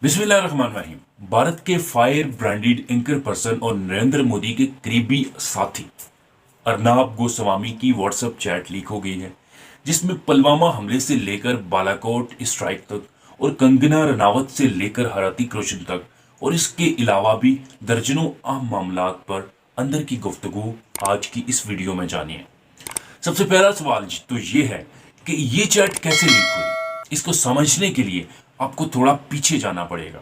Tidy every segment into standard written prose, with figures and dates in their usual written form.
बिस्मिल्लाहिर्रहमानिर्रहीम। भारत के fire branded anchor person और नरेंद्र मोदी के करीबी साथी अर्नाब गोस्वामी की व्हाट्सएप चैट लीक हो गई है, जिसमें पुलवामा हमले से लेकर बालाकोट स्ट्राइक तक और कंगना रनावत से लेकर हृतिक रोशन तक और इसके अलावा भी दर्जनों अहम मामलात पर अंदर की गुफ्तगू आज की इस वीडियो में जानिए। सबसे पहला सवाल तो ये है कि ये चैट कैसे लीक हुई। इसको समझने के लिए आपको थोड़ा पीछे जाना पड़ेगा।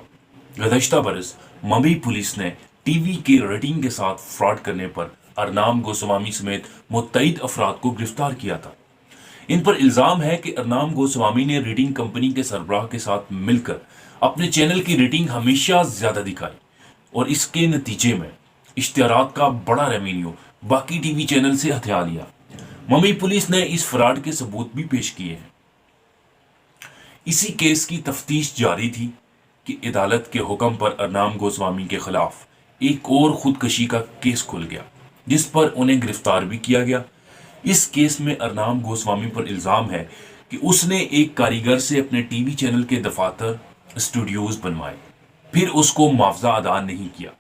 गुज़श्ता बरस मुंबई पुलिस ने टीवी के रेटिंग के साथ फ्रॉड करने पर अर्नाब गोस्वामी समेत मुत्तईद अफराद को गिरफ्तार किया था। इन पर इल्जाम है कि अर्नाब गोस्वामी ने रेटिंग कंपनी के सरबराह के साथ मिलकर अपने चैनल की रेटिंग हमेशा ज्यादा दिखाई और इसके नतीजे में इश्तिहारात का बड़ा रेवेन्यू बाकी टीवी चैनल से हथिया लिया। मुंबई पुलिस ने इस फ्रॉड के सबूत भी पेश किए हैं। इसी केस की तफ्तीश जारी थी कि अदालत के हुक्म पर अर्नाब गोस्वामी के खिलाफ एक और खुदकशी का केस खुल गया, जिस पर उन्हें गिरफ्तार भी किया गया। इस केस में अर्नाब गोस्वामी पर इल्जाम है कि उसने एक कारीगर से अपने टीवी चैनल के दफातर स्टूडियोज बनवाए, फिर उसको मुआवजा अदा नहीं किया,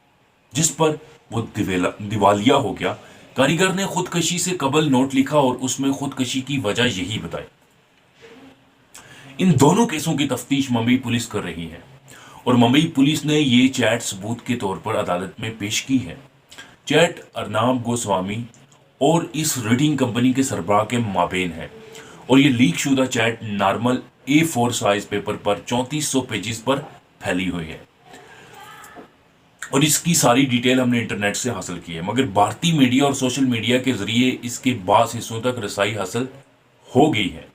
जिस पर वो दिवालिया हो गया। कारीगर ने खुदकशी से कबल नोट लिखा और उसमें खुदकशी की वजह यही बताई। इन दोनों केसों की तफ्तीश मुंबई पुलिस कर रही है और मुंबई पुलिस ने ये चैट सबूत के तौर पर अदालत में पेश की है। चैट अर्नाब गोस्वामी और इस रेटिंग कंपनी के सरबराह के माबेन है और ये लीक शुदा chat normal A4 size paper पर 3400 पेजेस पर फैली हुई है और इसकी सारी डिटेल हमने इंटरनेट से हासिल की है, मगर भारतीय मीडिया और सोशल मीडिया के जरिए इसके बास हिस्सों तक रसाई हासिल हो गई है।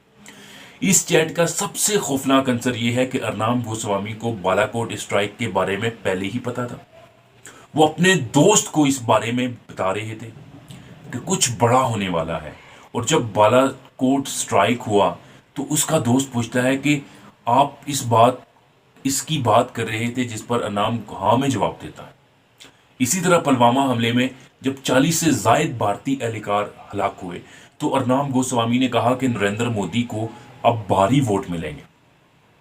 इस चैट का सबसे खौफनाक अंसर यह है कि अर्नाब गोस्वामी को बालाकोट स्ट्राइक के बारे में पहले ही पता था। वो अपने दोस्त को इस बारे में बता रहे थे कि कुछ बड़ा होने वाला है, और जब बालाकोट स्ट्राइक हुआ तो उसका दोस्त पूछता है कि आप इसकी बात कर रहे थे, जिस पर अर्नाब हाँ में जवाब देता है। इसी तरह पुलवामा हमले में जब 40 से जायद भारतीय एहलकार हलाक हुए तो अर्नाब गोस्वामी ने कहा कि नरेंद्र मोदी को अब भारी वोट मिलेंगे।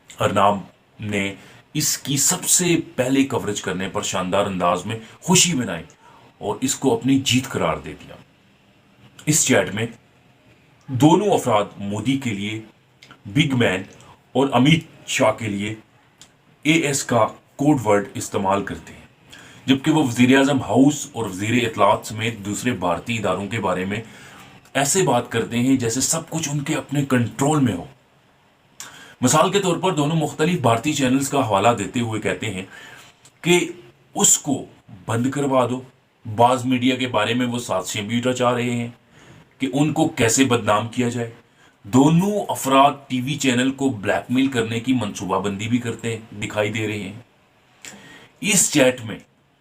अर्नाब ने इसकी सबसे पहले कवरेज करने पर शानदार अंदाज में खुशी मनाई और इसको अपनी जीत करार दे दिया। इस चैट में दोनों अफराद मोदी के लिए बिग मैन और अमित शाह के लिए AS का कोड वर्ड इस्तेमाल करते हैं, जबकि वो वजीर आजम हाउस और वजीर इतलात समेत दूसरे भारतीय इदारों के बारे में ऐसे बात करते हैं जैसे सब कुछ उनके अपने कंट्रोल में हो। मिसाल के तौर पर दोनों मुख्तलिफ भारतीय चैनल्स का हवाला देते हुए कहते हैं कि उसको बंद करवा दो। बाज मीडिया के बारे में वो साजिशें भी रचा रहे हैं कि उनको कैसे बदनाम किया जाए। दोनों अफराद टीवी चैनल को ब्लैकमेल करने की मंसूबाबंदी भी करते दिखाई दे रहे हैं। इस चैट में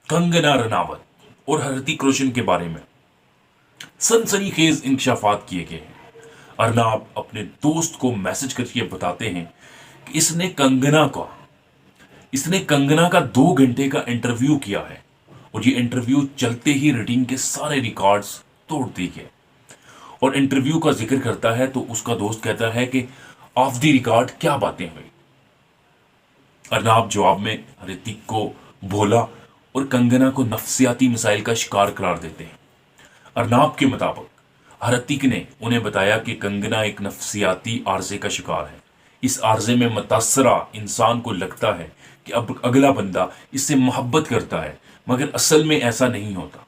कंगना रनावत और हृतिक रोशन के बारे में सनसनीखेज इंकशाफात किए गए हैं। अर्नाब अपने दोस्त को मैसेज करके बताते हैं कि इसने कंगना का 2 घंटे का इंटरव्यू किया है और ये इंटरव्यू चलते ही रेटिंग के सारे रिकॉर्ड्स तोड़ दिए। और इंटरव्यू का जिक्र करता है तो उसका दोस्त कहता है कि ऑफ द रिकॉर्ड क्या बातें हुई। अर्नाब जवाब में हृतिक को भोला और कंगना को नफ्सियाती मिसाइल का शिकार करार देते हैं। अर्नाब के मुताबिक हृतिक ने उन्हें बताया कि कंगना एक नफ्सियाती आर्जे का शिकार है। इस आर्जे में मुतासरा इंसान को लगता है कि अब अगला बंदा इससे मोहब्बत करता है, मगर असल में ऐसा नहीं होता।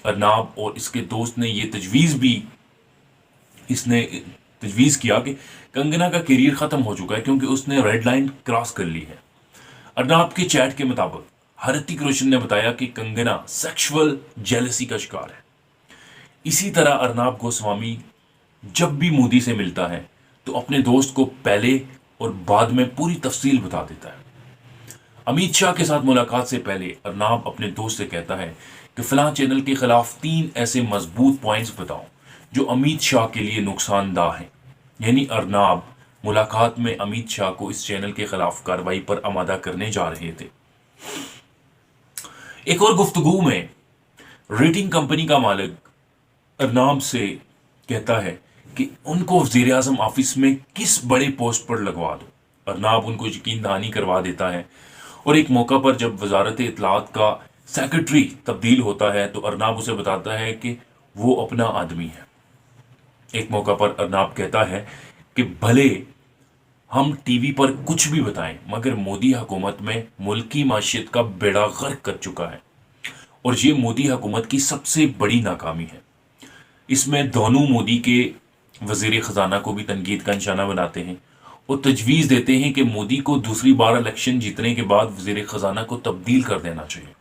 अर्नाब और इसके दोस्त ने यह तजवीज़ किया कि कंगना का करियर खत्म हो चुका है क्योंकि उसने रेड लाइन क्रॉस कर ली है। अर्नाब के चैट के मुताबिक हृतिक रोशन ने बताया कि कंगना सेक्सुअल जेलसी का शिकार है। इसी तरह अर्नाब गोस्वामी जब भी मोदी से मिलता है तो अपने दोस्त को पहले और बाद में पूरी तफसील बता देता है। अमित शाह के साथ मुलाकात से पहले अर्नाब अपने दोस्त से कहता है कि फलां चैनल के खिलाफ 3 ऐसे मजबूत पॉइंट्स बताओ जो अमित शाह के लिए नुकसानदाह हैं। यानी अर्नाब मुलाकात में अमित शाह को इस चैनल के खिलाफ कार्रवाई पर आमादा करने जा रहे थे। एक और गुफ्तगू में रेटिंग कंपनी का मालिक अर्नाब से कहता है कि उनको वजीर आजम ऑफिस में किस बड़े पोस्ट पर लगवा दो। अर्नाब उनको यकीन दहानी करवा देता है और एक मौका पर जब वजारत इत्तलात का सेक्रेटरी तब्दील होता है तो अरनाब उसे बताता है कि वो अपना आदमी है। एक मौका पर अरनाब कहता है कि भले हम टीवी पर कुछ भी बताएं मगर मोदी हुकूमत में मुल्क की माशियत का बेड़ा गर्क कर चुका है और ये मोदी हुकूमत की सबसे बड़ी नाकामी है। इसमें दोनों मोदी के वजीर खजाना को भी तनकीद का निशाना बनाते हैं और तजवीज़ देते हैं कि मोदी को दूसरी बार इलेक्शन जीतने के बाद वजीर खजाना को तब्दील कर देना चाहिए।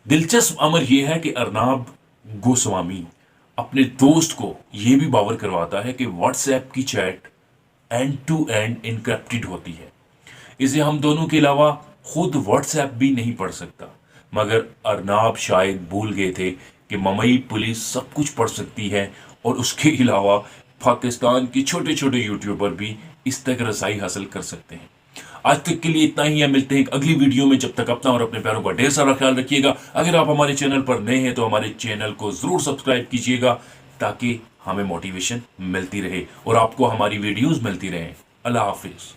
दिलचस्प अमर यह है कि अरनाब गोस्वामी अपने दोस्त को यह भी बावर करवाता है कि व्हाट्सएप की chat end to end encrypted होती है। इसे हम दोनों के अलावा खुद व्हाट्सएप भी नहीं पढ़ सकता, मगर अरनाब शायद भूल गए थे कि मुंबई पुलिस सब कुछ पढ़ सकती है और उसके अलावा पाकिस्तान के छोटे छोटे यूट्यूबर भी इस तक रसाई हासिल कर सकते हैं। आज तक के लिए इतना ही है, मिलते हैं एक अगली वीडियो में। जब तक अपना और अपने प्यारों का ढेर सारा ख्याल रखिएगा। अगर आप हमारे चैनल पर नए हैं तो हमारे चैनल को जरूर सब्सक्राइब कीजिएगा ताकि हमें मोटिवेशन मिलती रहे और आपको हमारी वीडियोस मिलती रहे। अल्लाह हाफिज।